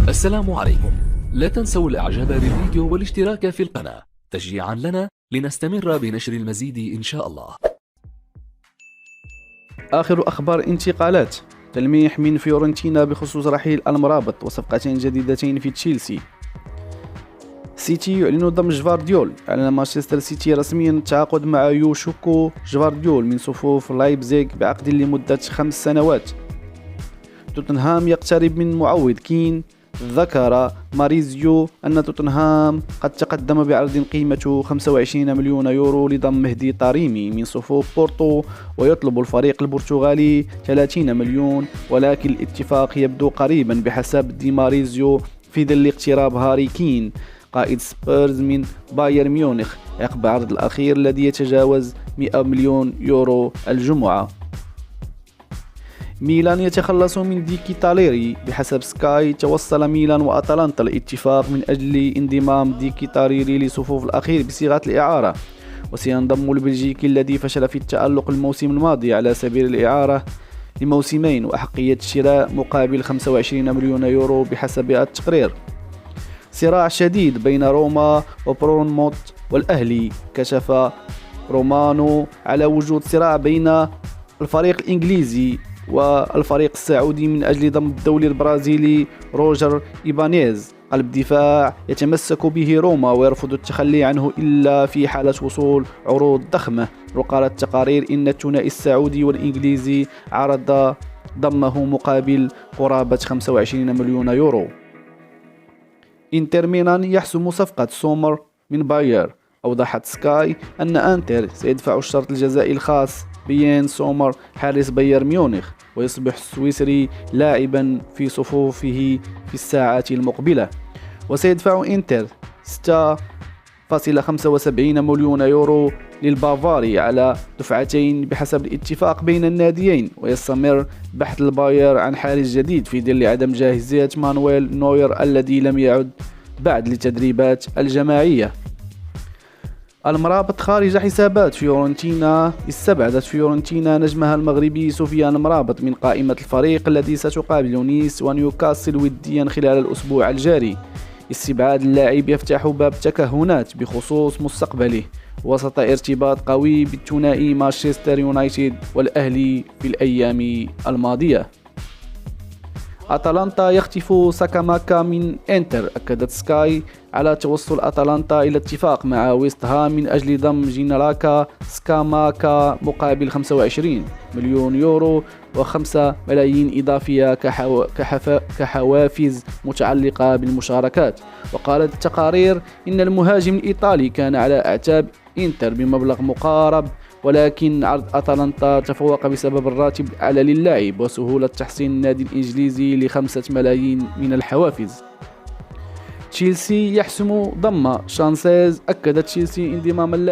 السلام عليكم. لا تنسوا الاعجاب بالفيديو والاشتراك في القناة تشجيعا لنا لنستمر بنشر المزيد إن شاء الله. آخر أخبار انتقالات: تلميح من فيورنتينا بخصوص رحيل المرابط وصفقتين جديدتين في تشيلسي. سيتي يعلن ضم جفارديول. أعلن مانشستر سيتي رسميا التعاقد مع يوشوكو جفارديول من صفوف لايبزيغ بعقد لمدة 5 سنوات. توتنهام يقترب من معوض كين. ذكر ماريزيو أن توتنهام قد تقدم بعرض قيمته 25 مليون يورو لضم مهدي طاريمي من صفوف بورتو، ويطلب الفريق البرتغالي 30 مليون، ولكن الاتفاق يبدو قريبا بحسب دي ماريزيو في ظل اقتراب هاري كين قائد سبيرز من بايرن ميونخ عقب العرض الأخير الذي يتجاوز 100 مليون يورو الجمعة. ميلان يتخلص من ديكي تاليري. بحسب سكاي توصل ميلان وأتلانتا لاتفاق من أجل انضمام ديكي تاليري لصفوف الأخير بصيغة الإعارة، وسينضم البلجيكي الذي فشل في التألق الموسم الماضي على سبيل الإعارة لموسمين وأحقية الشراء مقابل 25 مليون يورو بحسب التقرير. صراع شديد بين روما وبرونموت والأهلي. كشف رومانو على وجود صراع بين الفريق الإنجليزي والفريق السعودي من أجل ضم الدولي البرازيلي روجر إيبانيز، قلب دفاع يتمسك به روما ويرفض التخلي عنه إلا في حالة وصول عروض ضخمة. وقالت التقارير إن الثنائي السعودي والإنجليزي عرض ضمه مقابل قرابة 25 مليون يورو. إنتر ميلان يحسم صفقة سومر من باير. أوضحت سكاي أن أنتر سيدفع الشرط الجزائي الخاص بيان سومر حارس بايرن ميونخ، ويصبح السويسري لاعبا في صفوفه في الساعات المقبلة. وسيدفع إنتر 6.75 مليون يورو للبافاري على دفعتين بحسب الاتفاق بين الناديين. ويستمر بحث الباير عن حارس جديد في ظل عدم جاهزية مانويل نوير الذي لم يعد بعد للتدريبات الجماعية. المرابط خارج حسابات فيورنتينا. استبعدت فيورنتينا نجمها المغربي سفيان مرابط من قائمة الفريق الذي ستقابل نيس ونيوكاسل وديا خلال الأسبوع الجاري. استبعاد اللاعب يفتح باب تكهنات بخصوص مستقبله وسط ارتباط قوي بالثنائي مانشستر يونايتد والأهلي في الأيام الماضية. أتلانتا يخطف ساكاماكا من إنتر. أكدت سكاي على توصل أتلانتا إلى اتفاق مع ويست هام من أجل ضم جينراكا سكاماكا مقابل 25 مليون يورو و5 ملايين إضافية كحوافز متعلقة بالمشاركات. وقالت التقارير إن المهاجم الإيطالي كان على أعتاب إنتر بمبلغ مقارب، ولكن عرض أتلانتا تفوق بسبب الراتب الأعلى للاعب وسهولة تحصين النادي الإنجليزي ل5 ملايين من الحوافز. تشيلسي يحسم ضم شانسيز. أكدت تشيلسي انضمام اللاعب